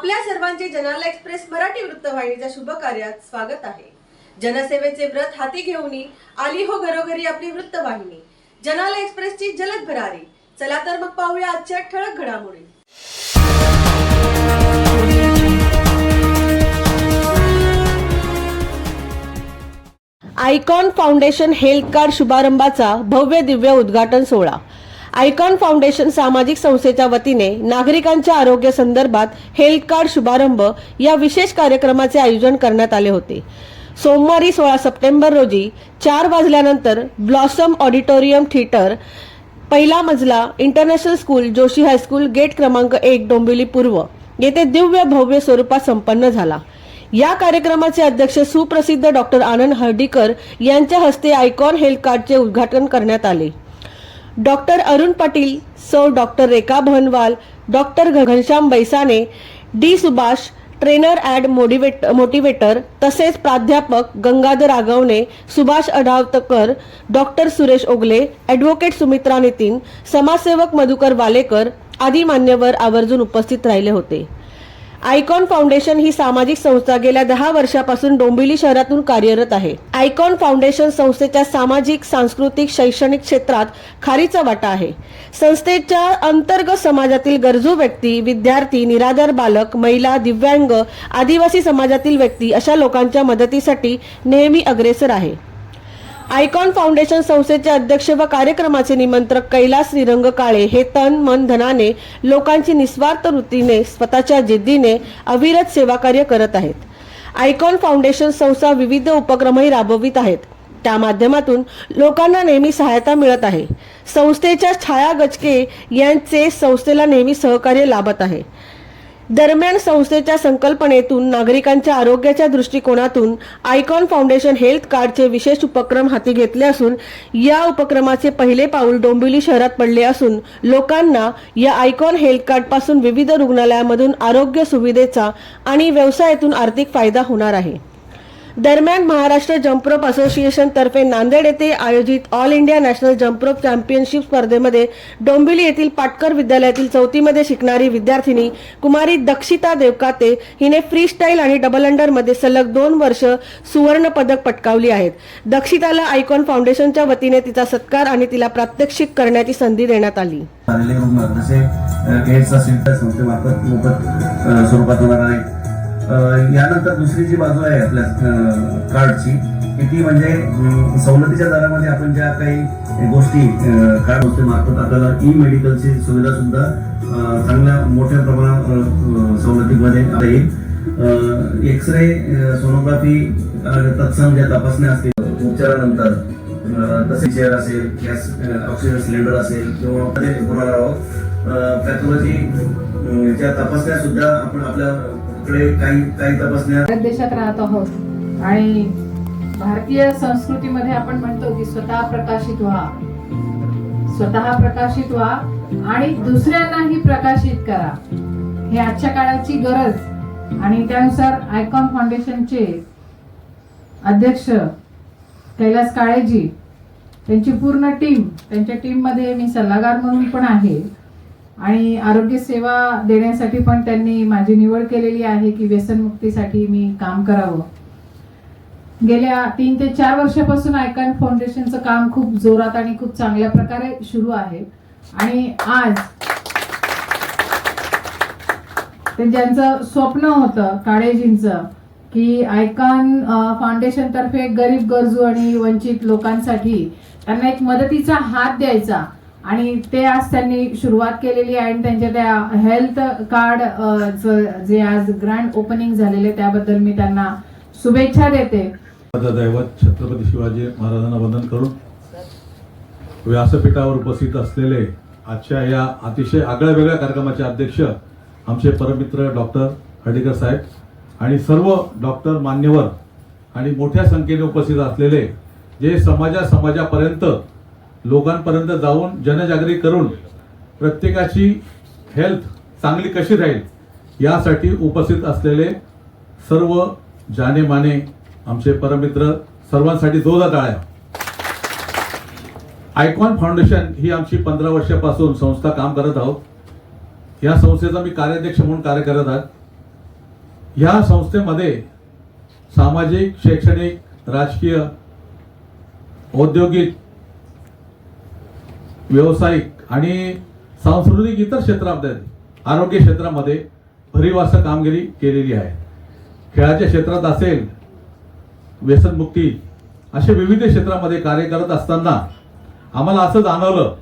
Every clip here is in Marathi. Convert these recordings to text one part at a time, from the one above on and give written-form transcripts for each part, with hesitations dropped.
आपल्या सर्वांचे जनाला एक्सप्रेस मराठी वृत्तवाहिनीच्या शुभ कार्यात स्वागत आहे। जनसेवेचे व्रत हाती घेऊन आली हो घरोघरी आपली वृत्तवाहिनी जनाला एक्सप्रेसची जलद भरारी। चला तर मग पाहूया आजच्या ठळक घडामोडी। आयकॉन फाउंडेशन हेल्थ कार्ड शुभारंभाचा भव्य दिव्य उद्घाटन सोहळा। आयकॉन फाउंडेशन सामाजिक संस्थेच्या वतीने नागरिकांच्या आरोग्य संदर्भात हेल्थ कार्ड शुभारंभ या विशेष कार्यक्रमाचे आयोजन करण्यात आले होते। सोमवारी 16 सप्टेंबर रोजी 4 वाजल्यानंतर ब्लॉसम ऑडिटोरियम थिएटर, पहिला मजला, international school, Joshi high school, gate क्रमांक 1, डोंबिवली पूर्व येथे दिव्य भव्य स्वरूपात संपन्न झाला। या कार्यक्रमाचे अध्यक्ष सुप्रसिद्ध डॉक्टर आनंद हर्डीकर यांच्या हस्ते आयकॉन हेल्थ कार्डचे उद्घाटन करण्यात आले। डॉक्टर अरुण पाटील, सौ doctor Rekha Bhanwal, doctor Ghanshyam Baisane, D Subhash, trainer and motivator तसेच प्राध्यापक गंगाधर आगवणे, सुभाष अढावतकर, डॉक्टर सुरेश ओगले, ॲडव्होकेट सुमित्रा नितीन, समाजसेवक मधुकर वालेकर आदी मान्यवर आवर्जून उपस्थित राहिले होते। आयकॉन फाउंडेशन ही सामाजिक संस्था गेल्या 10 वर्षापासून डोंबिवली शहरातून कार्यरत आहे। आयकॉन फाउंडेशन संस्थेच्या सामाजिक, सांस्कृतिक, शैक्षणिक क्षेत्रात खारीचा वाटा आहे। संस्थेच्या अंतर्गत समाजातील गरजू व्यक्ती, विद्यार्थी, निराधार बालक, महिला, दिव्यांग, आदिवासी समाजातील व्यक्ती अशा लोकांच्या मदतीसाठी नेहमी अग्रेसर आहे। आयकॉन फाउंडेशन संस्थेचे अध्यक्ष व कार्यक्रमाचे निमंत्रक कैलास श्रीरंग काळे हे तन मन धनाने लोकांची निस्वार्थ वृत्तीने स्वतःच्या जिद्दीने अविरत सेवा कार्य करत आहेत। आयकॉन फाउंडेशन संस्था विविध उपक्रमही राबवित आहेत, त्या माध्यमातून लोकांना नेहमी सहायता मिळत आहे। संस्थेच्या छाया गचके यांचे संस्थेला नेहमी सहकार्य लाभत आहे। दरम्यान संस्थेच्या संकल्पनेतून नागरिकांच्या आरोग्याच्या दृष्टिकोनातून आयकॉन फाउंडेशन हेल्थ कार्डचे विशेष उपक्रम हाती घेतले असून या उपक्रमाचे पहिले पाऊल डोंबिवली शहरात पडले असून लोकांना या आयकॉन हेल्थ कार्ड पासून विविध रुग्णालयामधून आरोग्य सुविधेचा आणि व्यवसायातून आर्थिक फायदा होणार आहे। दरम्यान महाराष्ट्र जम्परोप असोसिएशन तर्फे नांदेड येथे आयोजित ऑल इंडिया नॅशनल जम्परोप चॅम्पियनशिप स्पर्धेमध्ये डोंबिवली येथील पाटकर विद्यालयातील 4थी मध्ये शिकणारी विद्यार्थिनी कुमारी दक्षिता देवकाते हिने फ्री स्टाईल आणि डबल अंडर मध्ये सलग 2 वर्ष सुवर्ण पदक पटकावली आहेत। दक्षिताला आयकॉन फाउंडेशनच्या वतीने तिचा सत्कार आणि तिला प्रात्यक्षिक करण्याची संधी देण्यात आली। यानंतर दुसरी जी बाजू आहे आपल्या कार्डची ती म्हणजे सवलतीच्या दरामध्ये आपण ज्या काही गोष्टी कार्ड मार्फत आपल्याला ई मेडिकलची सुविधा सुद्धा चांगल्या मोठ्या प्रमाणात सवलतीमध्ये येईल। एक्सरे, सोनोग्राफी तत्सम ज्या तपासण्या असतील उपचारानंतर, तसे चेअर असेल, गॅस ऑक्सिजन सिलेंडर असेल किंवा पॅथॉलॉजीच्या तपासण्या सुद्धा आपण आपल्या काही तपासण्या देशात राहत आहोत आणि भारतीय संस्कृतीमध्ये आपण म्हणतो की स्वतः प्रकाशित व्हा आणि दुसऱ्यांनाही प्रकाशित करा। हे आजच्या काळाची गरज आणि त्यानुसार आयकॉन फाउंडेशनचे अध्यक्ष कैलास काळेजी, त्यांची पूर्ण टीम, त्यांच्या टीम मध्ये मी सल्लागार म्हणून पण आहे आणि आरोग्य सेवा देण्यासाठी पण त्यांनी माझी निवड केलेली आहे की व्यसनमुक्तीसाठी मी काम करावं। गेल्या 3 ते 4 वर्षापासून आयकॉन फाउंडेशनचं काम खूप जोरात आणि खूप चांगल्या प्रकारे सुरू आहे आणि आज ते ज्यांचं स्वप्न होतं काळेजींचं की आयकॉन फाउंडेशन तर्फे गरीब, गरजू आणि वंचित लोकांसाठी त्यांना एक मदतीचा हात द्यायचा आणि ते आज त्यांनी सुरुवात केलेली आहे आणि त्यांच्या त्या हेल्थ कार्ड जे आज ग्रँड ओपनिंग झालेले त्याबद्दल मी त्यांना शुभेच्छा देते। दैवत छत्रपती शिवाजी महाराजांना वंदन करून व्यासपीठावर उपस्थित असलेले आजच्या या अतिशय आगळ्या वेगळ्या कार्यक्रमाचे अध्यक्ष आमचे परममित्र डॉक्टर हर्डीकर साहेब आणि सर्व डॉक्टर मान्यवर आणि मोठ्या संख्येने उपस्थित असलेले जे समाजापर्यंत लोकांपर्यंत जाऊन जनजागृती करून प्रत्येकाची हेल्थ चांगली कशी राहील यासाठी उपस्थित असलेले सर्व जानेमाने आमचे परममित्र सर्वांसाठी जोरदार टाळ्या। आयकॉन फाउंडेशन ही आमची 15 वर्षापासून संस्था काम करत आहोत। या संस्थेचा मी कार्याध्यक्ष म्हणून कार्य करत आहे। ह्या संस्थेमध्ये सामाजिक, शैक्षणिक, राजकीय, औद्योगिक, व्यावसायिक आणि सांस्कृतिक इतर क्षेत्रामध्ये, आरोग्य क्षेत्रामध्ये भरीव असं कामगिरी केलेली आहे. खेळाच्या क्षेत्रात असेल, व्यसनमुक्ती, असे विविध क्षेत्रामध्ये कार्य करत असताना आम्हाला असं जाणवलं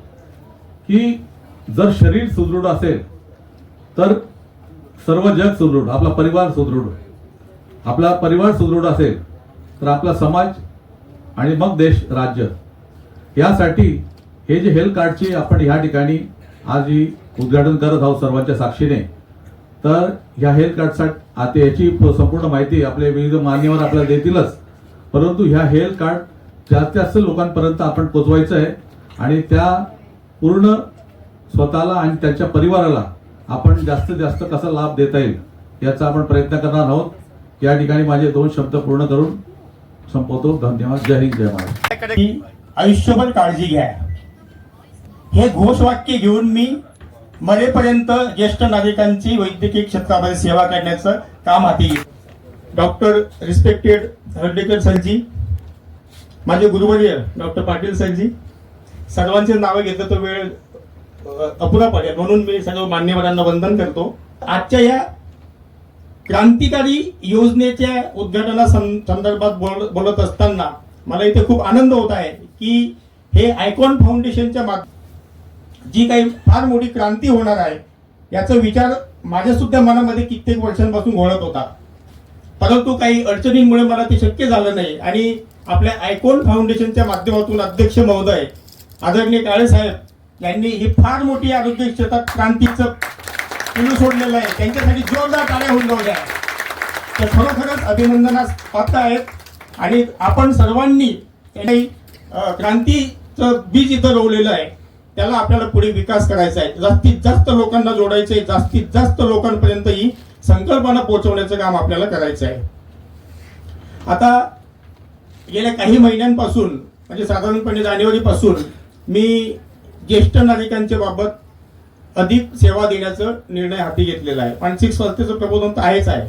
की जर शरीर सुदृढ असेल तर सर्व जग सुदृढ, आपला परिवार सुदृढ, आपला परिवार सुदृढ असेल तर आपला समाज आणि मग देश, राज्य. यासाठी हे जे हेल्थ कार्डची आपण ह्या ठिकाणी आज ही उद्घाटन करत आहोत सर्वांच्या साक्षीने, तर ह्या हेल्थ कार्डसाठी आता याची संपूर्ण माहिती आपले विविध मान्यवर आपल्याला देतीलच, परंतु ह्या हेल्थ कार्ड जास्तीत जास्त लोकांपर्यंत आपण पोचवायचं आहे आणि त्या पूर्ण स्वतःला आणि त्यांच्या परिवाराला आपण जास्तीत जास्त कसा लाभ देता येईल याचा आपण प्रयत्न करणार आहोत. या ठिकाणी माझे 2 शब्द पूर्ण करून संपवतो. धन्यवाद. जय हिंद, जय महाराष्ट्र. की आयुष्यभर काळजी घ्या, हे घोषवाक्य घेऊन मी मरेपर्यंत ज्येष्ठ नागरिकांची वैद्यकीय क्षेत्रामध्ये सेवा करण्याचं काम हाती घेईन. डॉक्टर रिस्पेक्टेड हर्डेकर सरजी, माझे गुरुवर्य डॉक्टर पाटील सरजी, सर्वांचे नावं घेतलं तर वेळ अपुरा पडेल, म्हणून मी सर्व मान्यवरांना वंदन करतो. आजच्या या क्रांतिकारी योजनेच्या उद्घाटना संदर्भात बोलत असताना मला इथे खूप आनंद होत आहे की हे आयकॉन फाउंडेशनच्या जी काही फार मोठी क्रांती होणार आहे याचा विचार माझ्या सुद्धा मनामध्ये कित्येक वर्षांपासून घोळत होता, परंतु काही अडचणींमुळे मला ते शक्य झालं नाही. आणि आपल्या आयकॉन फाउंडेशनच्या माध्यमातून अध्यक्ष महोदय आदरणीय काळे साहेब यांनी ही फार मोठी आरोग्य क्षेत्रात क्रांतीचं पिलू सोडलेलं आहे, त्यांच्यासाठी जोरदार टाळ्या होऊन जाऊ द्या. ते खरोखरच अभिनंदनास पात्र आहेत आणि आपण सर्वांनी क्रांतीचं बीज इथं रोवलेलं आहे, त्याला आपल्याला पुढे विकास करायचा आहे, जास्तीत जास्त लोकांना जोडायचं आहे, जास्तीत जास्त लोकांपर्यंत ही संकल्पना पोहोचवण्याचं काम आपल्याला करायचं आहे. आता गेल्या काही महिन्यांपासून म्हणजे साधारणपणे जानेवारीपासून मी ज्येष्ठ नागरिकांच्या बाबत अधिक सेवा देण्याचा निर्णय हाती घेतलेला आहे. मानसिक स्वास्थ्याचं प्रबोधन तर आहेच आहे,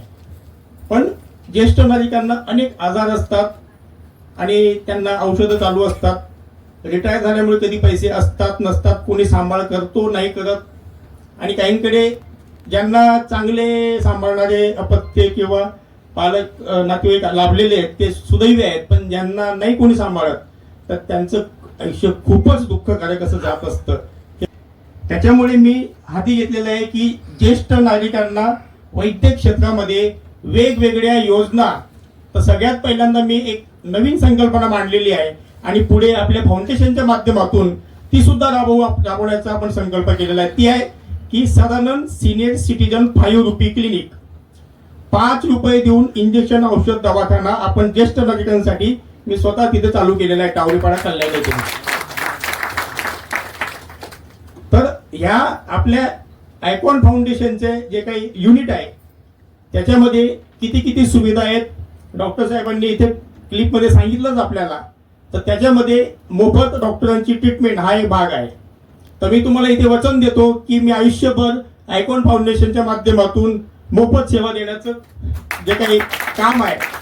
पण ज्येष्ठ नागरिकांना अनेक आजार असतात आणि त्यांना औषधं चालू असतात. रिटायर झाल्यामुळे कधी पैसे असतात नसतात, कोणी सांभाळ करतो नाही करत, आणि काहींकडे ज्यांना चांगले सांभाळणारे अपत्य किंवा पालक नातेवाईक लाभलेले आहेत ते सुदैवी आहेत, पण ज्यांना नाही कोणी सांभाळत तर त्यांचं आयुष्य खूपच दुःखकारक असं जात असतं. त्याच्यामुळे मी हाती घेतलेलं आहे की ज्येष्ठ नागरिकांना वैद्यक क्षेत्रामध्ये वेगवेगळ्या योजना, तर सगळ्यात पहिल्यांदा मी एक नवीन संकल्पना मांडलेली आहे आणि पुढे आपल्या फाउंडेशनच्या माध्यमातून ती सुद्धा राबवण्याचा आपण संकल्प केलेला आहे. ती आहे की साधारण सिनियर सिटीजन 5 रुपये क्लिनिक, 5 रुपये देऊन इंजेक्शन औषध दवाखाना आपण ज्येष्ठ नागरिकांसाठी मी स्वतः तिथे चालू केलेला आहे टावरीपाडा कल्याण येथे. तर ह्या आपल्या आयकॉन फाउंडेशनचे जे काही युनिट आहे त्याच्यामध्ये किती किती सुविधा आहेत डॉक्टर साहेबांनी इथे क्लिपमध्ये सांगितलंच आपल्याला. तर त्याच्यामध्ये मोफत डॉक्टरांची ट्रीटमेंट हा एक भाग आहे. तर मी तुम्हाला इथे वचन देतो की मी आयुष्यभर आयकॉन फाउंडेशनच्या माध्यमातून मोफत सेवा देण्याचं जे काही काम आहे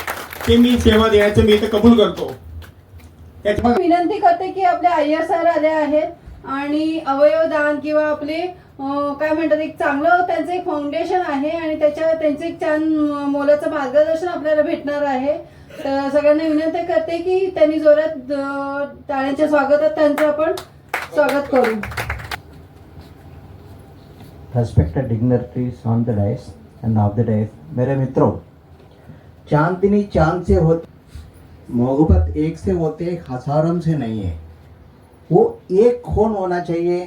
ते मी सेवा देण्याचं मी इथे कबूल करतो. विनंती करते की आपले अय्यर सर आले आहेत आणि अवयवदान किंवा आपले काय म्हणतात एक चांगलं त्यांचं एक फाउंडेशन आहे आणि त्यांचं एक छान मोलाचं मार्गदर्शन आपल्याला भेटणार आहे. तर सगळ्यांना विनंती करते की त्यांनी जोरात टाळ्यांच्या स्वागतात त्यांचं आपण स्वागत करू. Respected dignitaries on the dais and off the dais, मेरे मित्रों, चांदनी चांद से होती, मोहब्बत एक से होते, एक हजारों से नहीं है. वो एक खून होना चाहिए,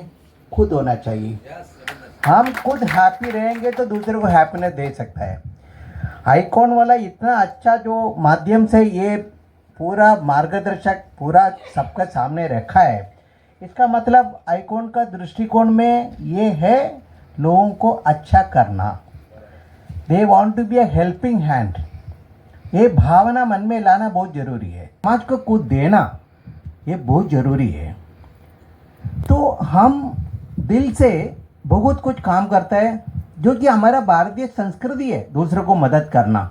खुद होना चाहिए. हम खुद हैप्पी रहेंगे तो दूसरे को हैप्पीनेस दे सकता है. आइकॉन वाला इतना अच्छा जो माध्यम से ये पूरा मार्गदर्शक पूरा सबका सामने रखा है, इसका मतलब आइकॉन का दृष्टिकोण में ये है लोगों को अच्छा करना. They want to be a helping hand. ये भावना मन में लाना बहुत ज़रूरी है. समाज को कुछ देना ये बहुत ज़रूरी है. तो हम दिल से बहुत कुछ काम करता है. जो कि हमारा भारतीय संस्कृति है, दूसरों को मदद करना।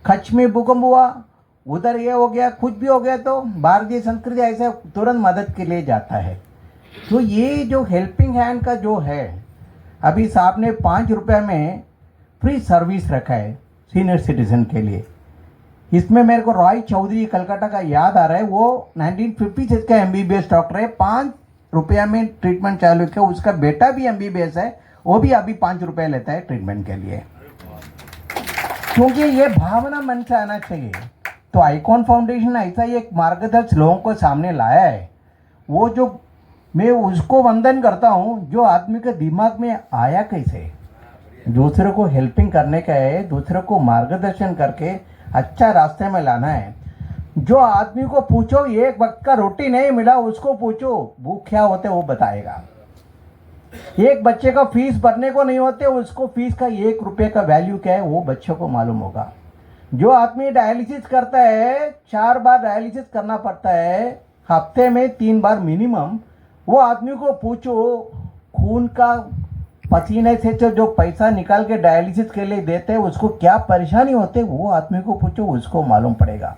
कच्छ में भूकंप हुआ, उधर ये हो गया, कुछ भी हो गया तो भारतीय संस्कृति ऐसा तुरंत मदद के लिए जाता है। तो ये जो हेल्पिंग हैंड का जो है, अभी साहब ने 5 रुपये में फ्री सर्विस रखा है सीनियर सिटीजन के लिए। इसमें मेरे को रॉय चौधरी कलकत्ता का याद आ रहा है, वो 1956 का MBBS डॉक्टर है, 5 रुपया में ट्रीटमेंट चालू किया। उसका बेटा भी MBBS है, वो भी अभी 5 रुपये लेता है ट्रीटमेंट के लिए, क्योंकि ये भावना मन से आना चाहिए। तो आइकॉन फाउंडेशन ऐसा ही एक मार्गदर्शक लोगों को सामने लाया है, वो जो मैं उसको वंदन करता हूँ, जो आदमी के दिमाग में आया कैसे दूसरों को हेल्पिंग करने का है, दूसरों को मार्गदर्शन करके अच्छा रास्ते में लाना है। जो आदमी को पूछो एक वक्त का रोटी नहीं मिला, उसको पूछो भूख क्या होते वो बताएगा। एक बच्चे का फीस भरने को नहीं होते, उसको फीस का 1 रुपये का वैल्यू क्या है वो बच्चों को मालूम होगा। जो आदमी डायलिसिस करता है, 4 बार डायलिसिस करना पड़ता है हफ्ते में 3 बार मिनिमम, वो आदमी को पूछो खून का पसीने से जो पैसा निकाल के डायलिसिस के लिए देते हैं उसको क्या परेशानी होते, वो आदमी को पूछो, उसको मालूम पड़ेगा।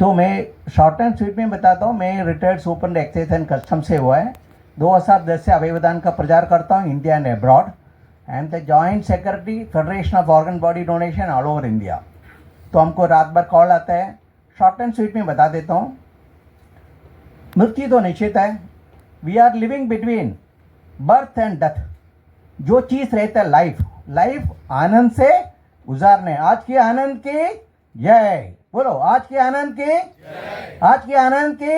तो मैं शॉर्ट एंड स्वीट में बताता हूँ, मैं retired superintendent excise and custom से हुआ है। 2010 से अवयवदान का प्रचार करता हूँ India and abroad. I am the joint secretary federation of organ body donation all over India. तो हमको रात भर कॉल आता है, शॉर्ट एंड स्वीट में बता देता हूँ। मृत्यु तो निश्चित है, we are living between birth and death. जो चीज़ रहता है लाइफ आनंद से गुजारने। आज के आनंद की जय बोलो, आज के आनंद की, आज के आनंद की,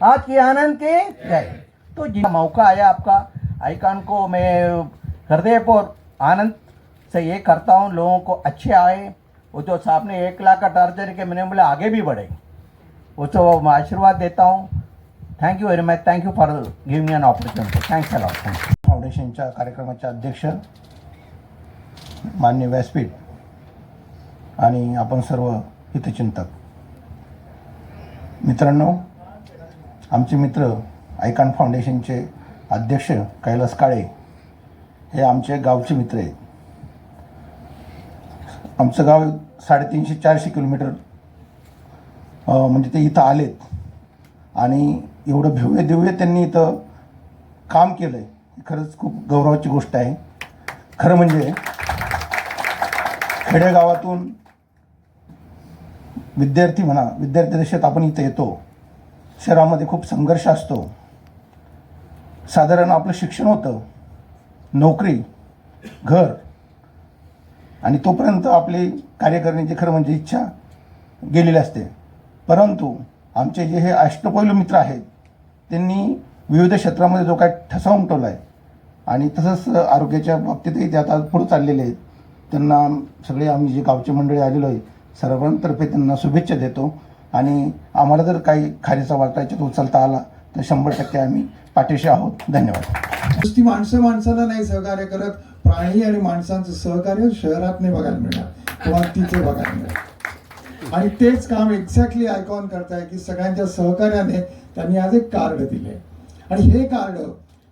आज के आनंद की जय। तो जिन मौका आया आपका, आइकॉन को मैं हृदयपूर्वक आनंद से ये करता हूँ, लोगों को अच्छे आए। वो जो साहब ने 1 लाख का टारगेट के, मैंने बोला आगे भी बढ़े, उसको मैं आशीर्वाद देता हूँ। Thank you very much, thank you for giving me an opportunity, thanks a lot. फाउंडेशनच्या कार्यक्रमाचे अध्यक्ष मान्य व्यासपीठ आणि आपण सर्व हितचिंतक मित्रांनो, आमचे मित्र आयकॉन फाउंडेशनचे अध्यक्ष कैलास काळे हे आमचे गावचे मित्र आहेत। आमचं गाव 350-400 किलोमीटर म्हणजे ते इथं आलेत आणि एवढं भव्य दिव्य त्यांनी इथं काम केलं आहे, खरंच खूप गौरवाची गोष्ट आहे। खरं म्हणजे खेडेगावातून विद्यार्थी दशेत आपण इथं येतो, शहरामध्ये खूप संघर्ष असतो। साधारण आपलं शिक्षण होतं, नोकरी, घर आणि तोपर्यंत आपली कार्य करण्याची खरं म्हणजे इच्छा गेलेली असते। परंतु आमचे जे हे अष्टपैलू मित्र आहेत त्यांनी विविध क्षेत्रामध्ये जो काय ठसा उमटवला आहे आणि तसंच आरोग्याच्या बाबतीतही ते आता पुढे चाललेले आहेत। त्यांना सगळे आम्ही जे गावचे मंडळी आलेलो आहे सर्वांतर्फे त्यांना शुभेच्छा देतो आणि आम्हाला जर काही खारीचा वाटा याच्यात उचलता आला तर 100% आम्ही पाठीशी आहोत। धन्यवाद। नुसती माणसं माणसाला नाही सहकार्य करत, प्राणी आणि माणसांचं सहकार्य शहरात नाही बघायला मिळणार किंवा तिथे बघायला मिळणार आणि तेच काम एक्झॅक्टली आयकॉन करताय की सगळ्यांच्या सहकार्याने त्यांनी आज एक कार्ड दिले आणि हे कार्ड,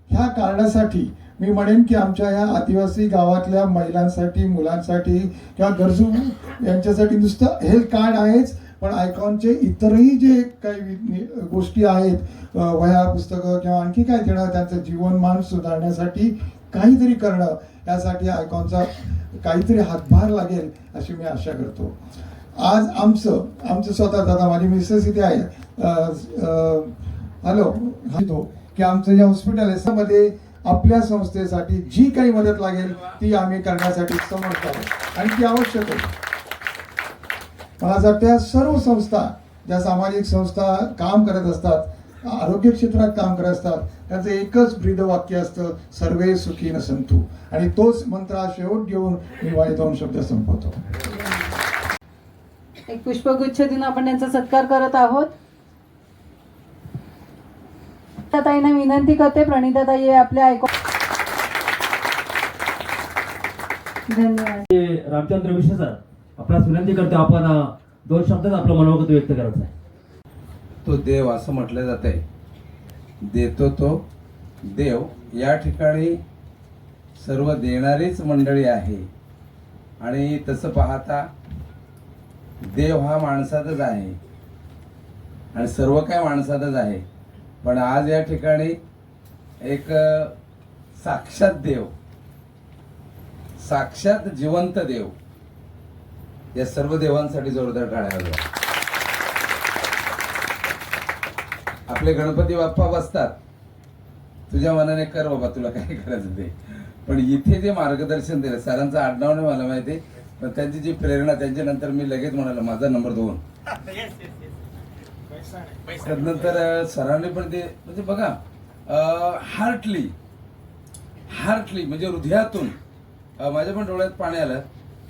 ह्या कार्डासाठी मी म्हणेन की आमच्या ह्या आदिवासी गावातल्या महिलांसाठी, मुलांसाठी किंवा गरजू यांच्यासाठी नुसतं हे कार्ड आहेच, पण आयकॉनचे इतरही जे काही गोष्टी आहेत, वह्या पुस्तकं किंवा आणखी काय देणं, त्यांचं जीवनमान सुधारण्यासाठी काहीतरी करणं, यासाठी आयकॉनचा काहीतरी हातभार लागेल अशी मी आशा करतो। आज आमचं स्वतः दादा, माझी मिसेस इथे आहे, हॅलो, की आमचं जे हॉस्पिटल आहे त्यामध्ये आपल्या संस्थेसाठी जी काही मदत लागेल ती आम्ही करण्यासाठी समर्थ आहोत आणि ती आवश्यक आहे। मला असं वाटतं या सर्व संस्था, ज्या सामाजिक संस्था काम करत असतात, आरोग्य क्षेत्रात काम करत असतात, त्याचं एकच ब्रीदवाक्य असतं, सर्वे सुखीन सन्तु, आणि तोच मंत्र शेवट घेऊन मी माझे 2 शब्द संपवतो। एक पुष्पगुच्छ देऊन आपण त्यांचा सत्कार करत आहोत। ताईंना विनंती करते, प्रणिताताई आपल्या ऐकून धन्यवाद। रामचंद्र विषय सर आपल्यास विनंती करते, आपण 2 शब्दात आपलं मनोगत व्यक्त करायचं आहे। तो देव असं म्हटलं जात आहे, देतो तो देव। या ठिकाणी सर्व देणारीच मंडळी आहे. आणि तसं पाहता देव हा माणसातच आहे आणि सर्व काय माणसातच आहे. पण आज या ठिकाणी एक साक्षात देव, साक्षात जिवंत देव, या सर्व देवांसाठी जोरदार टाळ्या वाजवा. आपले गणपती बाप्पा बसतात, तुझ्या मनाने कर बाबा, तुला काय करायचं ते. पण इथे जे मार्गदर्शन दिलं, सरांचं आडनाव नाही मला माहिती, पण त्यांची जी प्रेरणा, त्यांच्यानंतर मी लगेच म्हणालो माझा नंबर 2. त्यानंतर सरांनी पण ते म्हणजे बघा हार्टली म्हणजे हृदयातून माझ्या पण डोळ्यात पाणी आलं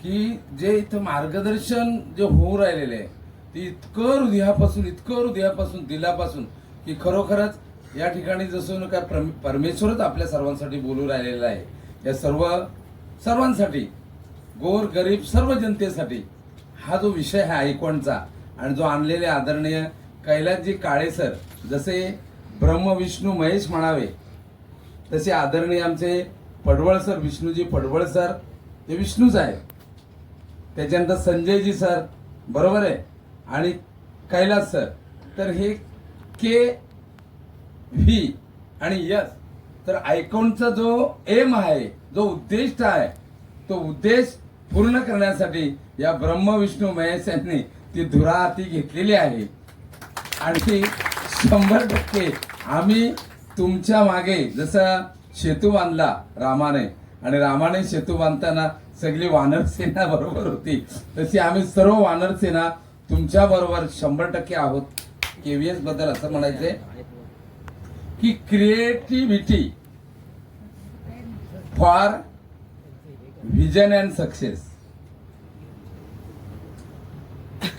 की जे इथं मार्गदर्शन जे होऊ राहिलेले आहे ते इतकं हृदयापासून दिलापासून की खरोखरच या ठिकाणी जसं काय परमेश्वरच आपल्या सर्वांसाठी बोलू राहिलेला आहे. या सर्वांसाठी, गोर गरीब सर्व जनतेसाठी हा जो विषय आहे आयकॉनचा, आणि जो आणलेले आदरणीय कैलासजी काळे सर, जसे ब्रह्म विष्णू महेश म्हणावे तसे आदरणीय आमचे पडवळ सर, विष्णूजी पडवळ सर, ते विष्णूच आहे. त्याच्यानंतर संजयजी सर, बरोबर आहे, आणि कैलास सर. तर हे के व्ही आणि यस. तर आयकॉनचा जो एम आहे, जो उद्दिष्ट आहे, तो उद्देश पूर्ण करण्यासाठी या ब्रह्म विष्णू महेश यांनी ती धुरा हाती घेतलेली आहे. आणि 100% आम्ही तुमच्या मागे, जसं सेतू बांधला रामाने, आणि रामाने सेतू बांधताना सगळी वानर सेना बरोबर होती, तशी आम्ही सर्व वानर सेना तुमच्या बरोबर 100% आहोत. केव्हीएस बद्दल असं म्हणायचंय की creativity for vision and success.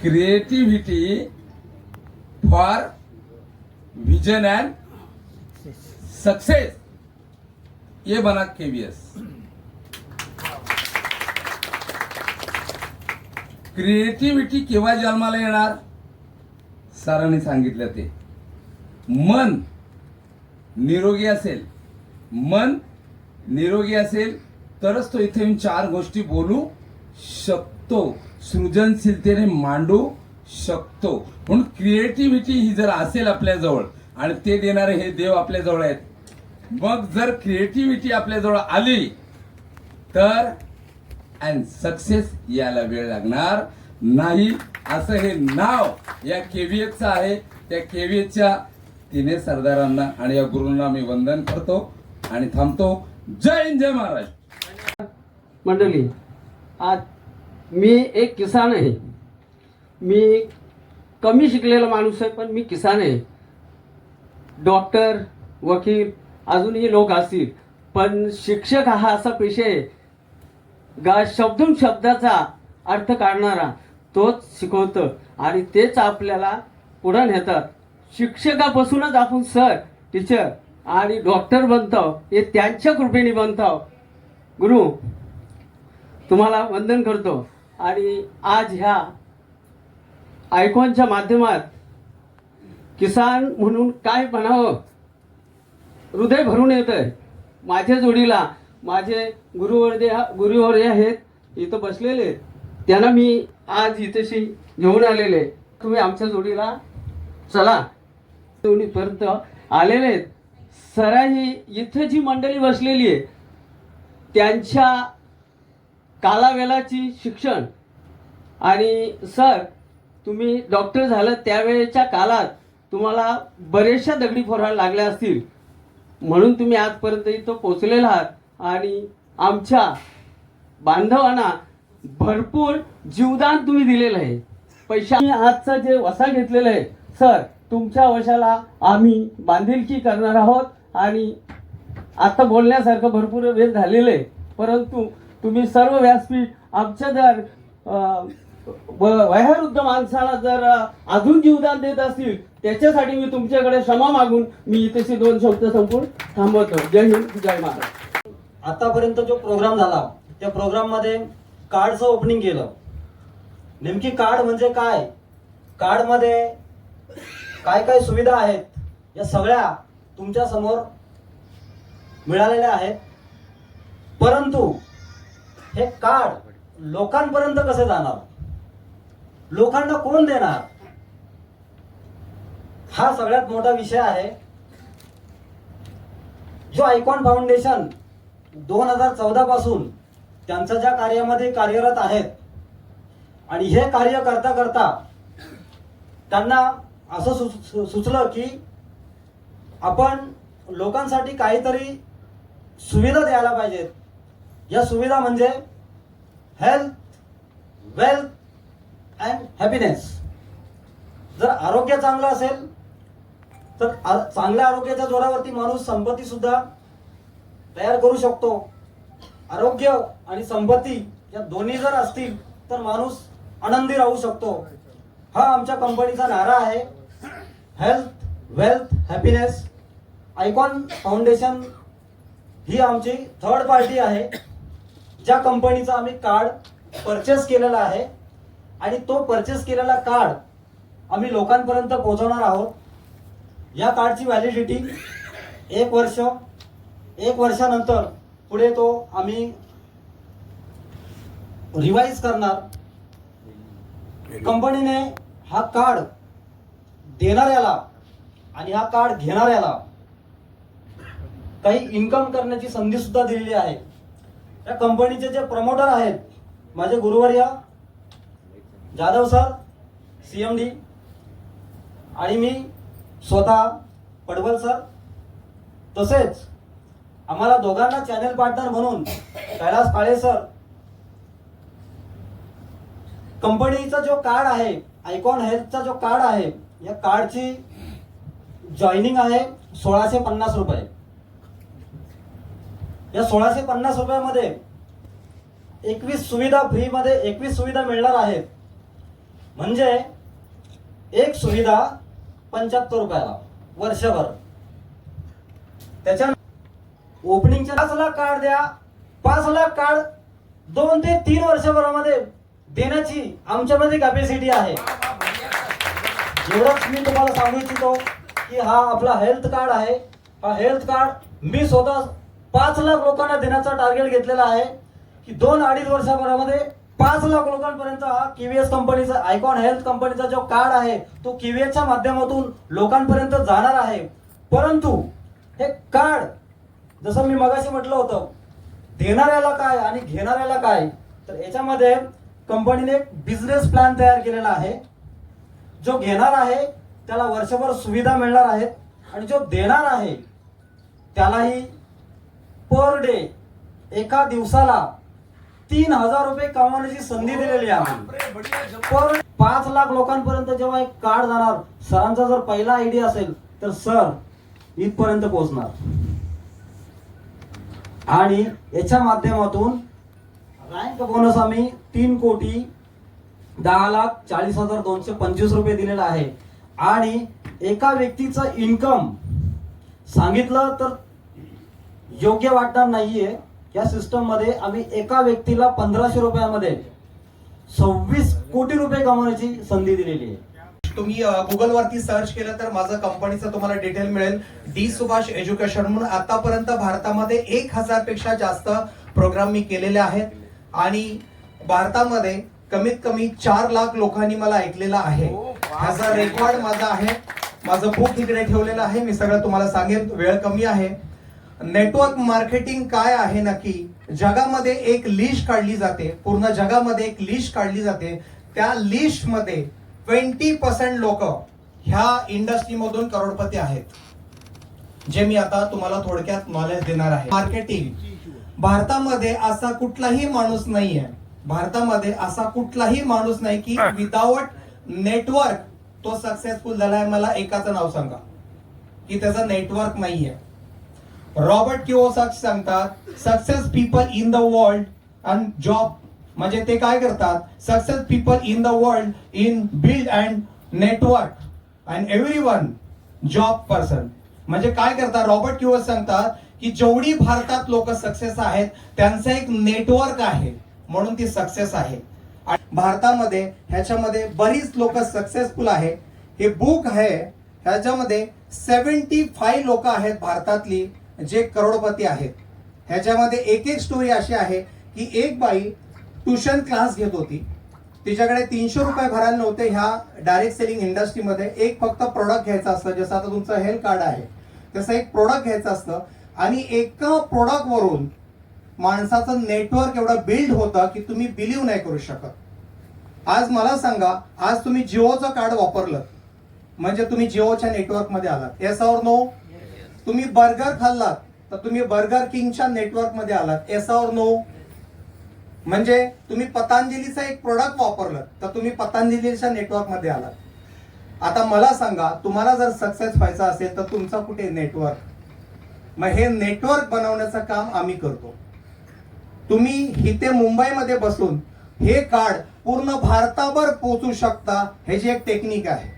Creativity for vision end success, ये बना केवीएस. क्रिएटिव्हिटी केव्हा जन्माला येणार? सरांनी सांगितलं ते मन निरोगी असेल, मन निरोगी असेल तरच तो इथे 4 गोष्टी बोलू शकतो, सृजनशीलतेने मांडू शकतो. म्हणून क्रिएटिव्हिटी ही जर असेल आपल्याजवळ, आणि ते देणारे हे देव आपल्याजवळ आहेत, मग जर क्रिएटिव्हिटी आपल्याजवळ आली तर अँड सक्सेस यायला वेळ लागणार नाही. असं हे नाव या केव्हीएसचं आहे. त्या केव्हीएसच्या तिन्ही सरदारांना आणि या गुरूंना मी वंदन करतो आणि थांबतो. जय हिंद, जय महाराज. मंडळी, आज मी एक किसान आहे. मी कमी शिकलेला माणूस आहे, पण मी किसान आहे. डॉक्टर, वकील, अजूनही लोक असतील, पण शिक्षक हा असा पेशा आहे शब्दून शब्दाचा अर्थ काढणारा तोच शिकवतो आणि तेच आपल्याला पुढे नेतात. शिक्षकापासूनच आपण सर, टीचर आणि डॉक्टर बनतो, हे त्यांच्या कृपेने बनतो. गुरु, तुम्हाला वंदन करतो. आणि आज ह्या आयकॉनच्या माध्यमात किसान म्हणून काय म्हणावं, हृदय भरून येत आहे. माझ्या जोडीला माझे गुरुवर्य आहेत, इथं बसलेले. त्यांना मी आज इथेशी घेऊन आलेले. तुम्ही आमच्या जोडीला चला. परत आलेले आहेत. सराही इथं जी मंडळी बसलेली आहे त्यांच्या कालावेलाची शिक्षण, आणि सर तुम्ही डॉक्टर झालं त्यावेळेच्या काळात तुम्हाला बरेचशा दगडी फोडायला लागल्या असतील, म्हणून तुम्ही आजपर्यंत इथं पोचलेला आहात. आणि आमच्या बांधवांना भरपूर जीवदान तुम्ही दिलेलं आहे. पैशाने आजचं जे वसा घेतलेलं आहे सर, तुमच्या वशाला आम्ही बांधिलकी करणार आहोत. आणि आता बोलण्यासारखं भरपूर वेळ झालेलं आहे, परंतु तुम्ही सर्व व्यासपीठ आमच्या जर वयोवृद्ध माणसाला जर अजून जीवदान देत असतील त्याच्यासाठी मी तुमच्याकडे क्षमा मागून मी इथे 2 शब्द संपून थांबवतो. जय हिंद, जय महाराज. आतापर्यंत जो प्रोग्राम झाला त्या प्रोग्राममध्ये कार्डचं ओपनिंग केलं. नेमकी कार्ड म्हणजे काय, कार्डमध्ये काय काय सुविधा आहेत या सगळ्या तुमच्या समोर मिळालेल्या आहेत. परंतु हे कार्ड लोकांपर्यंत कसे जाणार, लोकांना कोण देणार, हा सगळ्यात मोठा विषय आहे. जो आयकॉन फाउंडेशन 2014 पासून त्यांच्या ज्या कार्यामध्ये कार्यरत आहेत आणि हे कार्य करता करता त्यांना असं सुचलं की आपण लोकांसाठी काहीतरी सुविधा द्यायला पाहिजेत. या सुविधा म्हणजे हेल्थ, वेल्थ अँड हॅपीनेस. जर आरोग्य चांगलं असेल तर चांगल्या आरोग्याच्या जोरावरती माणूस संपत्ती सुद्धा तयार करू शकतो. आरोग्य आणि संपत्ती या दोन्ही जर असतील तर माणूस आनंदी राहू शकतो. हा आमच्या कंपनीचा नारा आहे, health, wealth, happiness. Icon foundation ही आमची थर्ड पार्टी आहे, ज्या कंपनीचा आम्ही कार्ड परचेस केलेला आहे आणि तो परचेस केलेला कार्ड आम्ही लोकांपर्यंत पोहोचवणार आहोत. या कार्डची व्हॅलिडिटी 1 वर्ष. 1 वर्षानंतर पुढे तो आम्ही रिवाइज करणार. कंपनीने हा कार्ड देणाऱ्याला आणि हा कार्ड घेणाऱ्याला काही इन्कम करण्याची संधी सुद्धा दिलेली आहे. या कंपनीचे जे प्रमोटर आहेत, माझे गुरुवर्य जाधव सर, CMD, आणि मी स्वतः पडवल सर, तसेच आम्हाला दोघांना चॅनल पार्टनर म्हणून कैलास काळे सर. कंपनीचा जो कार्ड आहे, आयकॉन हेल्थचा जो कार्ड आहे, या कार्डची जॉईनिंग आहे 1650 रुपये. या 1650 रुपयामध्ये 21 सुविधा फ्रीमध्ये 21 सुविधा मिळणार आहेत. म्हणजे एक सुविधा 75 रुपयाला वर्षभर. त्याच्या ओपनिंगच्या 5 लाख कार्ड द्या. 5 लाख कार्ड 2 ते 3 वर्षभरामध्ये देण्याची आमच्यामध्ये कॅपॅसिटी आहे. एवढंच मी तुम्हाला सांगू इच्छितो की हा आपला हेल्थ कार्ड आहे. हा हेल्थ कार्ड मी स्वतः 5 लाख लोकांना देण्याचा टार्गेट घेतलेला आहे की 2-2.5 वर्षाभरामध्ये 5 लाख लोकांपर्यंत हा KVS कंपनीचा, आयकॉन हेल्थ कंपनीचा जो कार्ड आहे तो KVSच्या माध्यमातून लोकांपर्यंत जाणार आहे. परंतु हे कार्ड, जसं मी मगाशी म्हटलं होतं, देणाऱ्याला काय आणि घेणाऱ्याला काय, तर याच्यामध्ये कंपनीने एक बिझनेस प्लॅन तयार केलेला आहे. जो घेणार आहे त्याला वर्षभर सुविधा मिळणार आहेत आणि जो देणार आहे त्यालाही पर डे, एका दिवसाला 3000 रुपये कमावण्याची संधी दिलेली आहे. पर 5 लाख लोकांपर्यंत जेव्हा एक कार्ड जाणार, सरांचा जर पहिला आयडिया असेल तर सर इथपर्यंत पोहोचणार. आणि याच्या माध्यमातून रँक बोनस आम्ही 3,10,40,225 रुपये दिलेला आहे. आणि एका व्यक्तीचं इन्कम सांगितलं तर योग्य वाटणार नाहीये. या सिस्टम मध्ये आम्ही एका व्यक्तीला 1500 रुपयामध्ये 26 कोटी रुपये कमवण्याची संधी दिलेली आहे. तुम्ही गुगल वरती सर्च केलं तर माझं कंपनीचं तुम्हाला डिटेल मिळेल. डी सुभाष एज्युकेशन म्हणून. आतापर्यंत भारतामध्ये 1000 पेक्षा जास्त प्रोग्राम मी केलेले आहेत आणि भारतामध्ये कमीत कमी 4 लाख लोकांनी मला ऐकलेला आहे. ह्याचा रेकॉर्ड माझा आहे. माझं बुक इकडे ठेवलेलं आहे. मी सगळं तुम्हाला सांगेन, वेळ कमी आहे. नेटवर्क मार्केटिंग काय आहे नक्की, जगामध्ये एक लिस्ट काढली जाते, पूर्ण जगामध्ये एक लिस्ट काढली जाते. त्या लिस्ट मध्ये 20% लोक ह्या इंडस्ट्रीमधून करोडपती आहेत, जे मी आता तुम्हाला थोडक्यात नॉलेज देणार आहे. मार्केटिंग, भारतामध्ये असा कुठलाही माणूस नाहीये, भारतामध्ये असा कुठलाही माणूस नाही की विदाउट नेटवर्क तो सक्सेसफुल झालाय. मला एकाचं नाव सांगा की त्याचं नेटवर्क नाहीये. रॉबर्ट किओसाकी सांगतात, success people in the world and job, म्हणजे ते काय करतात, success people in the world in build and network and everyone job person. म्हणजे काय करतात, रॉबर्ट किओसाकी सांगतात की जेवढी भारतात लोक सक्सेस आहेत त्यांचं एक नेटवर्क आहे म्हणून ती सक्सेस आहे. भारतामध्ये ह्याच्यामध्ये बरीच लोक सक्सेसफुल आहे. हे बुक आहे, ह्याच्यामध्ये 75 लोक आहेत भारतातली जे करोडपती आहेत. ह्याच्यामध्ये एक एक स्टोरी अशी आहे की एक बाई ट्युशन क्लास घेत होती, तिच्याकडे 300 रुपये भरायला नव्हते. ह्या डायरेक्ट सेलिंग इंडस्ट्रीमध्ये एक फक्त प्रोडक्ट घ्यायचं असतं, जसं आता तुमचं हेल्थ कार्ड आहे तसं एक प्रोडक्ट घ्यायचं असतं आणि एका प्रोडक्टवरून माणसाचं नेटवर्क एवढं बिल्ड होतं की तुम्ही बिलीव्ह नाही करू शकत. आज मला सांगा, आज तुम्ही जिओचं कार्ड वापरलं म्हणजे तुम्ही जिओच्या नेटवर्कमध्ये आलात. येस और नो? तुम्ही बर्गर खाल्लात तर तुम्ही बर्गर किंगच्या नेटवर्कमध्ये आलात. येस और नो? म्हणजे तुम्ही पतंजलीचं एक प्रोडक्ट वापरलं तर तुम्ही पतंजलीच्या नेटवर्कमध्ये आलात. आता मला सांगा, तुम्हाला जर सक्सेस व्हायचा असेल तर तुमचा कुठे नेटवर्क? मग हे नेटवर्क बनवण्याचं काम आम्ही करतो. तुम्ही इथे मुंबईमध्ये बसून हे कार्ड पूर्ण भारताभर पोहोचू शकता. हे जी एक टेक्निक आहे.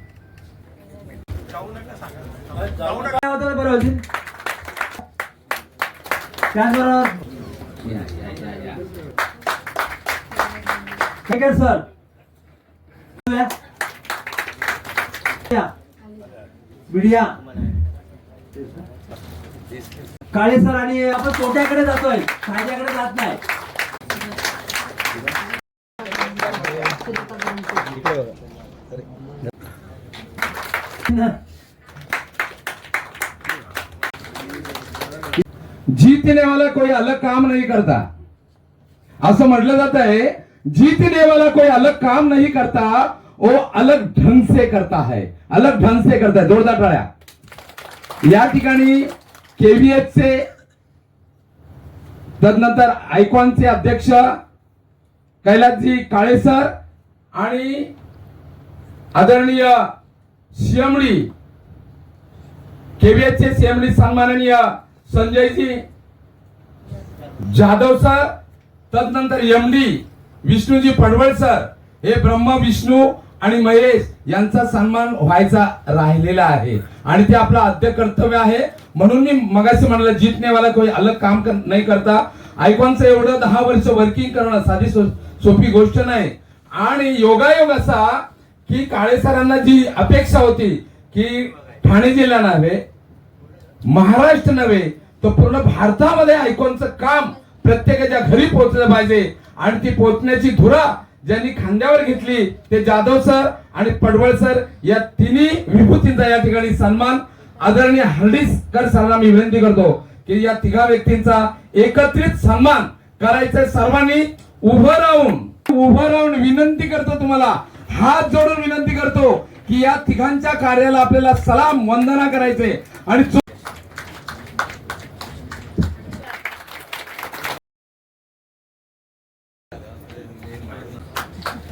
काय होतं बरं होईल त्याचबरोबर ठीक आहे सर. मीडिया काळे सर आणि आपण तोट्याकडे जातोय, फायद्याकडे जात नाही. जीतने वाला कोई अलग काम नहीं करता, असं म्हटलं जात आहे. जीतने वाला कोई अलग काम नहीं करता, वो अलग ढंग से करता है. अलग ढंग से करता है. जोरदार टाळ्या. या ठिकाणी केव्हीएचचे तदनंतर आयकॉनचे अध्यक्ष कैलासजी काळे सर आणि आदरणीय सीएमडी केव्हीएचचे सीएमडी सन्माननीय संजयजी जाधव सर, तदनंतर एमडी विष्णूजी पडवळ सर, हे ब्रह्म विष्णू आणि महेश यांचा सन्मान व्हायचा राहिलेला आहे आणि ते आपलं आद्य कर्तव्य आहे. म्हणून मी मगाशी म्हणलं जीतने वाला कोई अलग काम नाही करता. आयकॉनचं एवढं 10 वर्ष वर्किंग करणं साधी सोपी गोष्ट नाही. आणि योगायोग असा की काळे सरांना जी अपेक्षा होती की ठाणे जिल्हा नव्हे, महाराष्ट्र नव्हे, तर पूर्ण भारतामध्ये आयकॉनचं काम प्रत्येकाच्या घरी पोहोचलं पाहिजे आणि ती पोहोचण्याची धुरा ज्यांनी खांद्यावर घेतली ते जाधव सर आणि पडवळ सर, या तिन्ही विभूतींचा या ठिकाणी सन्मान. आदरणीय हर्डीकर सरांना मी विनंती करतो की या तिघा व्यक्तींचा एकत्रित सन्मान करायचा. सर्वांनी उभं राहून विनंती करतो, तुम्हाला हात जोडून विनंती करतो की या तिघांच्या कार्याला आपल्याला सलाम वंदना करायचे. आणि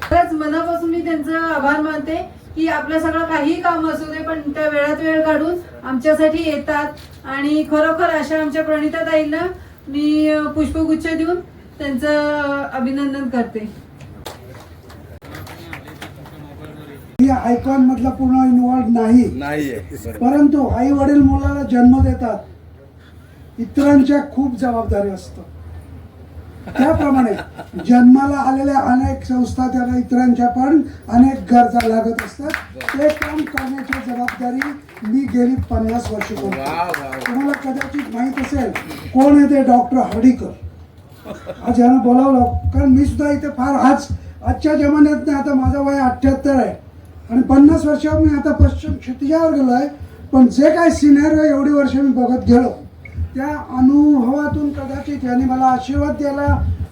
खरंच मनापासून मी त्यांचं आभार मानते की आपलं सगळं काही काम असू दे पण त्या वेळात वेळ काढून आमच्यासाठी येतात आणि खरोखर अशा आमच्या प्रणिताताईंना मी पुष्पगुच्छ देऊन त्यांचं अभिनंदन करते. आयकॉन मधला पूर्ण इन्व्हॉल्व नाही, परंतु आई वडील मुलाला जन्म देतात, इतरांच्या खूप जबाबदारी असतं. त्याप्रमाणे जन्माला आलेल्या अनेक संस्था त्यांना इतरांच्या पण अनेक गरजा लागत असतात. ते काम करण्याची जबाबदारी मी गेली 50 वर्ष करतो. तुम्हाला कदाचित माहित असेल कोण आहे ते डॉक्टर हर्डीकर. आज यांना बोलावलं कारण मी सुद्धा इथे फार आजच्या जमान्यात नाही. आता माझं वय 78 आहे आणि 50 वर्षावर मी आता पश्चिम क्षितिजावर गेलो आहे. पण जे काय सिनेरिओ एवढी वर्ष मी बघत गेलो त्या अनुभवातून कदाचित यांनी मला आशीर्वाद द्यायला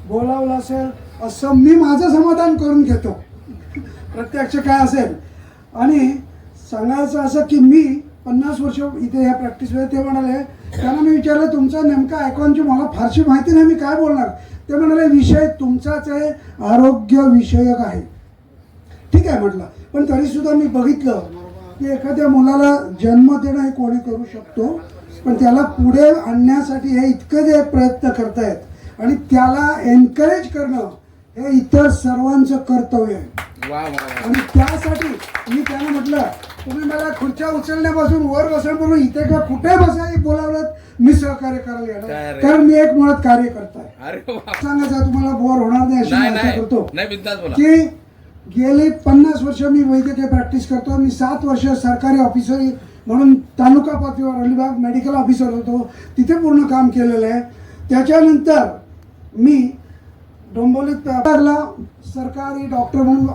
बोलावलं असेल असं मी माझं समाधान करून घेतो. प्रत्यक्ष काय असेल आणि सांगायचं असं की मी 50 वर्ष इथे या प्रॅक्टिसमध्ये ते म्हणाले, त्यांना मी विचारलं तुमचं नेमकं आयकॉनची मला फारशी माहिती नाही, मी काय बोलणार. ते म्हणाले विषय तुमचाच आहे, आरोग्य विषयक आहे. ठीक आहे म्हटलं, पण तरीसुद्धा मी बघितलं की एखाद्या मुलाला जन्म देणं हे कोणी करू शकतो, पण त्याला पुढे आणण्यासाठी हे इतकं जे प्रयत्न करतायत आणि त्याला एनकरेज करणं हे इतर सर्वांचं कर्तव्य आहे. आणि त्यासाठी मी त्यांना म्हटलं तुम्ही मला खुर्च्या उचलण्यापासून वर बसण्यापासून इथे का कुठे बसायला बोलावलं मी सहकार्य करायला येणार, कारण मी एक मुळात कार्यकर्ता आहे. सांगायचं तुम्हाला बोर होणार नाही अशी आशा करतो की गेली 50 वर्ष मी वैद्यकीय प्रॅक्टिस करतो. मी 7 वर्ष सरकारी ऑफिसर म्हणून तालुका पातळीवर अलिबाग मेडिकल ऑफिसर होतो, तिथे पूर्ण काम केलेलं आहे. त्याच्यानंतर मी डोंबिवलीत लागला सरकारी डॉक्टर म्हणून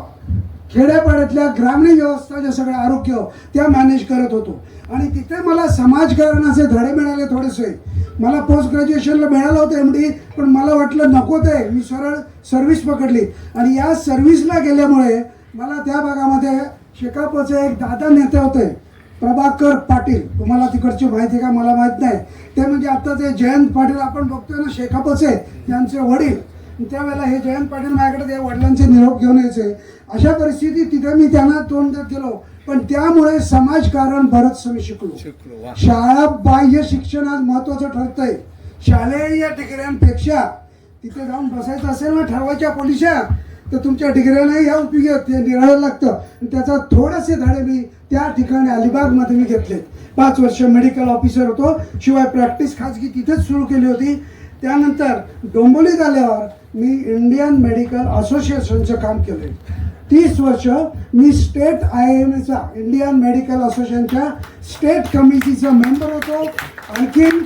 खेड्यापाड्यातल्या ग्रामीण व्यवस्था जे सगळं आरोग्य त्या मॅनेज करत होतो आणि तिथे मला समाजकारणाचे धडे मिळाले थोडेसे. मला पोस्ट ग्रॅज्युएशनला मिळालं होतं MD, पण मला वाटलं नको ते, मी सरळ सर्व्हिस पकडली आणि या सर्व्हिसला गेल्यामुळे मला त्या भागामध्ये शेकापचे एक दादा नेते होते प्रभाकर पाटील, तुम्हाला तिकडची माहिती का मला माहीत नाही, ते म्हणजे आता ते जयंत पाटील आपण बघतोय ना शेकापचे त्यांचे वडील. त्यावेळेला हे जयंत पाटील माझ्याकडे ते वडिलांचे निरोप घेऊन यायचे. अशा परिस्थितीत तिथे मी त्यांना तोंड देत गेलो, पण त्यामुळे समाजकारण बरंचसं मी शिकलो. शाळा बाह्य शिक्षण आज महत्वाचं ठरतंय. शालेय डिग्र्यांपेक्षा तिथे जाऊन बसायचं असेल ना ठरवायच्या पोलिशा, तर तुमच्या डिग्र्यालाही या उपयोगी ते निराळायला लागतं. त्याचा थोडेसे धडे मी त्या ठिकाणी अलिबागमध्ये मी घेतले. 5 वर्ष मेडिकल ऑफिसर होतो, शिवाय प्रॅक्टिस खाजगी तिथेच सुरू केली होती. त्यानंतर डोंबिवलीत आल्यावर मी इंडियन मेडिकल असोसिएशनचं काम केलं. 30 वर्ष मी स्टेट IMAचा इंडियन मेडिकल असोसिएशनच्या स्टेट कमिटीचा मेंबर होतो. आणखीन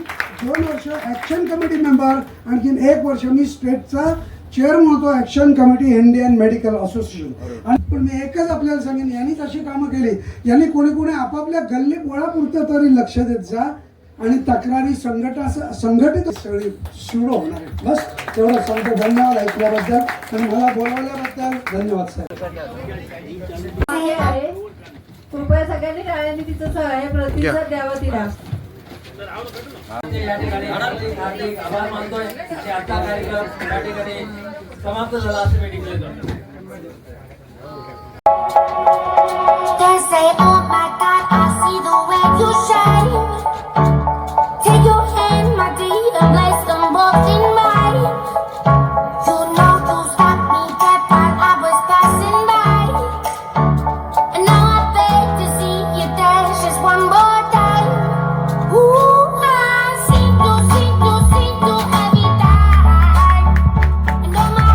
2 वर्ष ॲक्शन कमिटी मेंबर, आणखीन 1 वर्ष मी स्टेटचा चेअरमन होतो action committee Indian medical association. आणि पण मी एकच आपल्याला सांगेन, यांनीच अशी कामं केली, यांनी कोणी कोणी आपापल्या गल्ली पोळापुरतं तरी लक्ष देत जा आणि तक्रारी संघटित सगळी सुरू होणार आहे. बस तेवढं सांगतो. धन्यवाद ऐकल्याबद्दल आणि मला बोलावल्याबद्दल धन्यवाद साहेब. कृपया सगळ्यांनी टाळ्यांनी तिचं सहाय्य प्रतिसाद द्यावा तिला. या ठिकाणी हार्दिक आभार मानतोय आणि आजचा कार्यक्रम या ठिकाणी समाप्त झाला असं मी डिक्लेअर करतो. They say, oh my God, I see the way you shine. Take your hand, my dear, and place them both in mine. You know you stopped me dead while I was passing by. And now I beg to see you dance just one more time. Ooh, I see you every time. And oh my,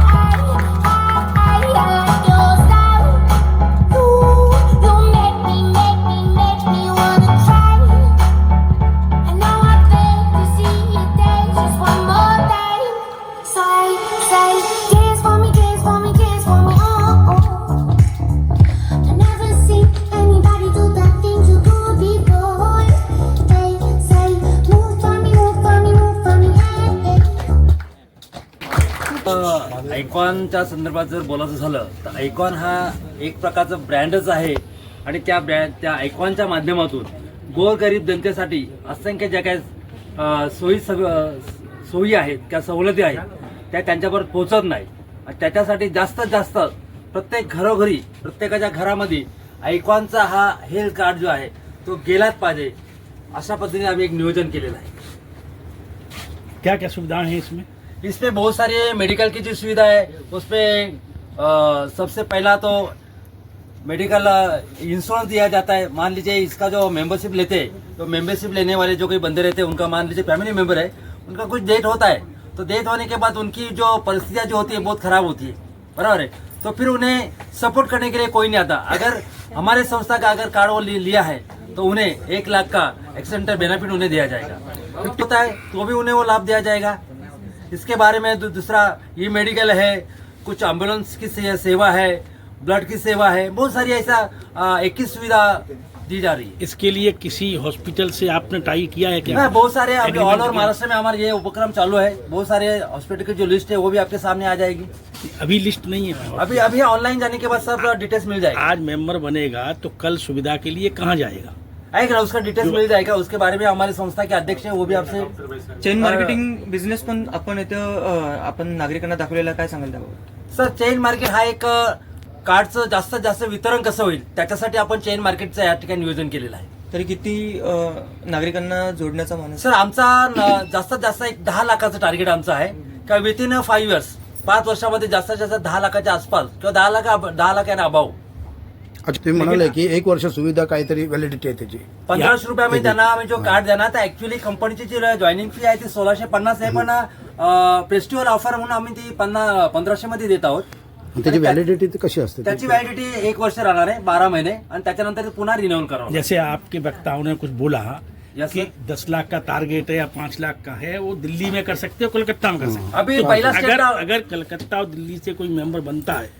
I like your style. You make me wanna try. And now I beg to see you dance just one more time. Say, dance for me, dance for me, dance for me, oh, oh. I never seen anybody do the things you do before. They say, move for me, move for me, move for me, hey, hey. आयकॉनच्या संदर्भात जर बोलायचं झालं तर आयकॉन हा एक प्रकारचा ब्रँडच आहे आणि त्या आयकॉनच्या माध्यमातून गोरगरीब जनतेसाठी असंख्य ज्या काही सोयी आहेत त्या सवलती आहेत त्या त्यांच्यावर पोहोचत नाही. त्याच्यासाठी जास्तीत जास्त प्रत्येक घरोघरी प्रत्येकाच्या घरामध्ये आयकॉनचा हा हेल्थ कार्ड जो आहे तो गेलाच पाहिजे अशा पद्धतीने आम्ही एक नियोजन केलेलं आहे. क्या क्या सुविधाएं हैं इसमें? इसमें बहुत सारे मेडिकल की जो सुविधा है उसमें सबसे पहला तो मेडिकल इंश्योरेंस दिया जाता है. मान लीजिए इसका जो मेंबरशिप लेते हैं तो मेंबरशिप लेने वाले जो कोई बंदे रहते हैं उनका मान लीजिए फैमिली मेंबर है, उनका कुछ डेथ होता है तो डेथ होने के बाद उनकी जो परिस्थितियाँ जो होती है बहुत खराब होती है, बराबर है. तो फिर उन्हें सपोर्ट करने के लिए कोई नहीं आता. अगर हमारे संस्था का अगर कार्ड वो लिया है तो उन्हें 1 लाख का एक्सीडेंटल बेनिफिट उन्हें दिया जाएगा. होता है तो भी उन्हें वो लाभ दिया जाएगा. इसके बारे में दूसरा ये मेडिकल है, कुछ एम्बुलेंस की सेवा है, ब्लड की सेवा है, बहुत सारी ऐसा 21 सुविधा दी जा रही है. इसके लिए किसी हॉस्पिटल से आपने टाई किया है क्या? बहुत सारे अभी ऑल ओवर महाराष्ट्र में हमारे ये उपक्रम चालू है. बहुत सारे हॉस्पिटल की जो लिस्ट है वो भी आपके सामने आ जाएगी. अभी लिस्ट नहीं है. अभी ऑनलाइन जाने के बाद सब डिटेल्स मिल जाएगी. आज मेंबर बनेगा तो कल सुविधा के लिए कहाँ जाएगा? आएगा उसका डिटेल्स मिल जाएगा. उसके बारे में हमारे संस्था के अध्यक्ष है वो भी आपसे चेन मार्केटिंग बिझनेस पण आपण इथं आपण नागरिकांना दाखवलेला काय सांगाल त्याबाबत? सर चेन मार्केट हा एक कार्डचं जास्तीत जास्त वितरण कसं होईल त्याच्यासाठी आपण चेन मार्केटचं या ठिकाणी नियोजन केलेलं आहे. तरी किती नागरिकांना जोडण्याचा मानस? सर आमचा जास्तीत जास्त एक 10 लाखाचं टार्गेट आमचं आहे का विथिन 5 इयर्स 5 वर्षामध्ये जास्तीत जास्त 10 लाखाच्या आसपास किंवा 10 लाख आणि अभाव. अच्छा तुम्ही म्हणाले की 1 वर्ष सुविधा काहीतरी व्हॅलिडिटी आहे त्याची 1500 रुपयामध्ये त्यांना आम्ही जो कार्ड देणार तर ऍक्च्युअली कंपनीची जी जॉईनिंग फी आहे ती 1650 आहे, पण फेस्टिवल ऑफर म्हणून आम्ही ती 1500 मध्ये देत आहोत. त्याची व्हॅलिडिटी कशी असते? त्याची व्हॅलिडिटी 1 वर्ष राहणार आहे, 12 महिने, आणि त्याच्यानंतर पुन्हा रिन्यूअल करावं. जैसे आपके वक्ताओं ने कुछ बोला Yes, कि sir. 10 लाख का टारगेट है या 5 लाख का है, वो दिल्ली में कर सकते हो, कोलकाता में कर सकते हो। अभी पहला अगर स्टेट अगर कलकत्ता और दिल्ली से कोई मेंबर बनता है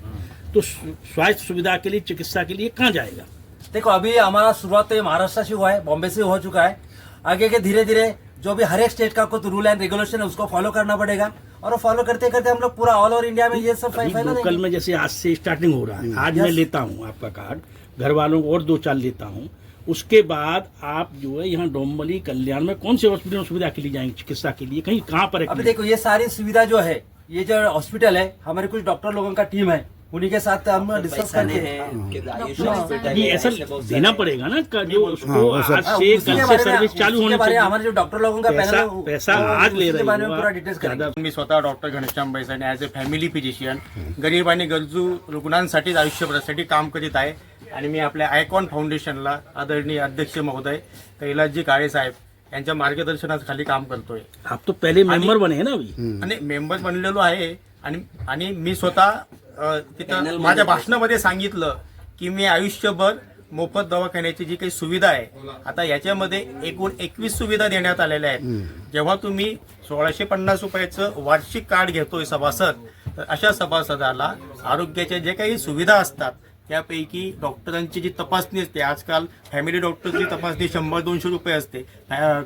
तो स्वास्थ्य सुविधा के लिए, चिकित्सा के लिए कहाँ जाएगा? देखो अभी हमारा शुरुआत तो ये महाराष्ट्र से हुआ है, बॉम्बे से हो चुका है। आगे के धीरे धीरे जो भी हर एक स्टेट का कुछ रूल एंड रेगुलेशन है उसको फॉलो करना पड़ेगा, और वो फॉलो करते करते हम लोग पूरा ऑल ओवर इंडिया में ये सब अभी फैला लोकल देंगे। में जैसे आज से स्टार्टिंग हो रहा है, आज मैं लेता हूँ आपका कार्ड, घर वालों को और 2-4 लेता हूँ, उसके बाद आप जो है यहाँ डोंबली कल्याण में कौन से हॉस्पिटल में सुविधा के लिए जाएंगे, चिकित्सा के लिए कहीं कहाँ पर है? अभी देखो ये सारी सुविधा जो है, ये जो हॉस्पिटल है, हमारे कुछ डॉक्टर लोगों का टीम है, उन्हीं के साथ हम डिस्कस करते हैं। नहीं ऐसा देना पड़ेगा ना जो उसको आज से उसके कल से बारे में- सर्विस चालू होनी उसके बारे में चाहिए। हमारे जो डॉक्टर लोगों का पैनल है, पैसा आज ले उसके रहे बारे में हो पूरा आप, डिटेल्स करेंगे। मी स्वतः doctor Ghanshyam बैसाने as a family physician गरीब आणि गरजू रुग्णांसाठीच आयुष्यभरासाठी काम करीत आहे आणि मी आपल्या आयकॉन फाउंडेशनला आदरणीय अध्यक्ष महोदय कैलासजी काळे साहेब यांच्या मार्गदर्शनाखाली काम करतोय। आप तो पहले मेंबर बने हैं ना अभी? आणि मेंबर बनलेलो आहे आणि मी स्वतः तिथं माझ्या भाषणामध्ये सांगितलं की मी आयुष्यभर मोफत दवाखान्याची जी काही सुविधा आहे, आता याच्यामध्ये एकूण 21 सुविधा देण्यात आलेल्या आहेत। जेव्हा तुम्ही 1650 रुपयाचं वार्षिक कार्ड घेतोय सभासद, तर अशा सभासदाला आरोग्याच्या जे काही सुविधा असतात त्यापैकी डॉक्टरांची जी तपासणी असते, आजकाल फॅमिली डॉक्टरची तपासणी 100-200 रुपये असते,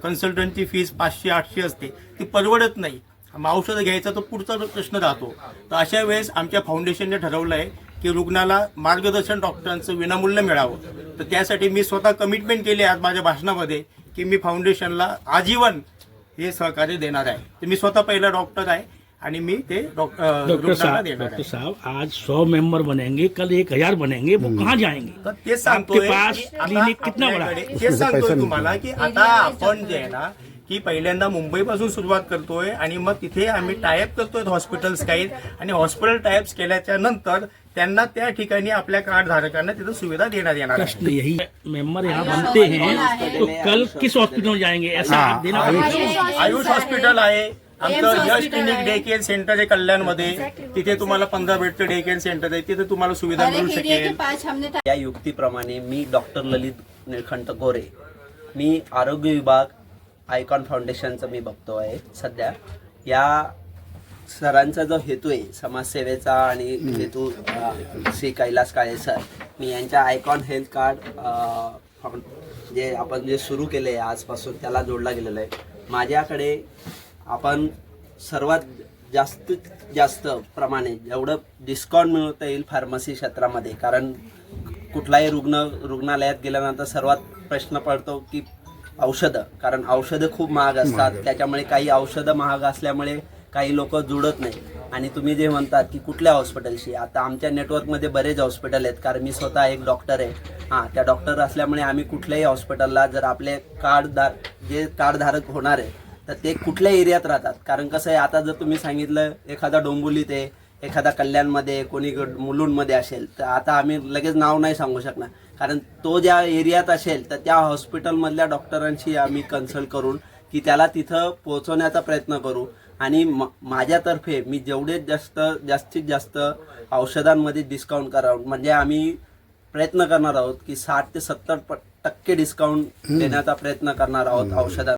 कन्सल्टंटची फीस 500-800 असते, ती परवडत नाही। मग औषधं घ्यायचा तो पुढचा प्रश्न राहतो। तर अशा वेळेस आमच्या फाउंडेशनने ठरवलं आहे की रुग्णाला मार्गदर्शन डॉक्टरांचं विनामूल्य मिळावं। तर त्यासाठी मी स्वतः कमिटमेंट केली आज माझ्या भाषणामध्ये की मी फाउंडेशनला आजीवन हे सहकार्य देणार आहे। तर मी स्वतः पहिला डॉक्टर आहे आणि मी ते रुग्णाला देणार डॉक्टर आहे। साहब आज 100 मेंबर बनेंगे, कल 1000 बनेंगे, वो कहाँ जाएंगे? तर तेच सांगतोय आपके पास की आता क्लिनिक कितना बड़ा है? आपल्याकडे तेच सांगतोय तुम्हाला की आता आपण जे आहे ना की पहिल्यांदा मुंबईपासून सुरुवात करतोय आणि मग तिथे आम्ही टायअप करतोय हॉस्पिटल्स काही, आणि हॉस्पिटल टायअप्स केल्याच्या नंतर त्यांना त्या ठिकाणी आपल्या कार्ड धारकांना तिथं सुविधा देण्यात येणार आहे। प्रश्न यही है, मेंबर यहाँ बनते हैं तो कल किस हॉस्पिटल में जाएंगे ऐसा आप देना पड़ेगा। आयुष हॉस्पिटल आहे आमचं, यश क्लिनिक डे केअर सेंटर आहे कल्याणमध्ये, तिथे तुम्हाला 15 बेडचं डे केअर सेंटर आहे, तिथे तुम्हाला सुविधा मिळू शकेल। या युक्तीप्रमाणे मी डॉक्टर ललित निळकंठ गोरे, मी आरोग्य विभाग आयकॉन फाउंडेशनचं मी बघतो आहे सध्या। या सरांचा जो हेतू आहे समाजसेवेचा आणि हेतू श्री कैलास काळे सर, मी यांच्या आयकॉन हेल्थ कार्ड जे आपण जे सुरू केले आहे आजपासून त्याला जोडला गेलेला आहे। माझ्याकडे आपण सर्वात जास्तीत जास्त प्रमाणे जेवढं डिस्काउंट मिळवता येईल फार्मसी क्षेत्रामध्ये, कारण कुठलाही रुग्णालयात गेल्यानंतर सर्वात प्रश्न पडतो की औषधं, कारण औषधं खूप महाग असतात, त्याच्यामुळे काही औषधं महाग असल्यामुळे काही लोक जुळत नाही। आणि तुम्ही जे म्हणतात की कुठल्या हॉस्पिटलशी, आता आमच्या नेटवर्कमध्ये बरेच हॉस्पिटल आहेत, कारण मी स्वतः एक डॉक्टर आहे। त्या डॉक्टर असल्यामुळे आम्ही कुठल्याही हॉस्पिटलला जर आपले जे कार्डधारक होणार आहे तर ते कुठल्या एरियात राहतात, कारण कसं आहे आता जर तुम्ही सांगितलं एखादा डोंबिवलीत आहे, एखादा कल्याणमध्ये, कोणी मुलुंडमध्ये असेल, तर आता आम्ही लगेच नाव नाही सांगू शकणार, कारण तो ज्या एरियात असेल तर त्या हॉस्पिटलमधल्या डॉक्टरांशी आम्ही कन्सल्ट करून की त्याला तिथं पोहोचवण्याचा प्रयत्न करू। आणि माझ्यातर्फे मी जेवढे जास्तीत जास्त औषधांमध्ये डिस्काउंट करावं, म्हणजे आम्ही प्रयत्न करणार आहोत की 60 ते 70% डिस्काउंट देण्याचा प्रयत्न करणार आहोत औषधात।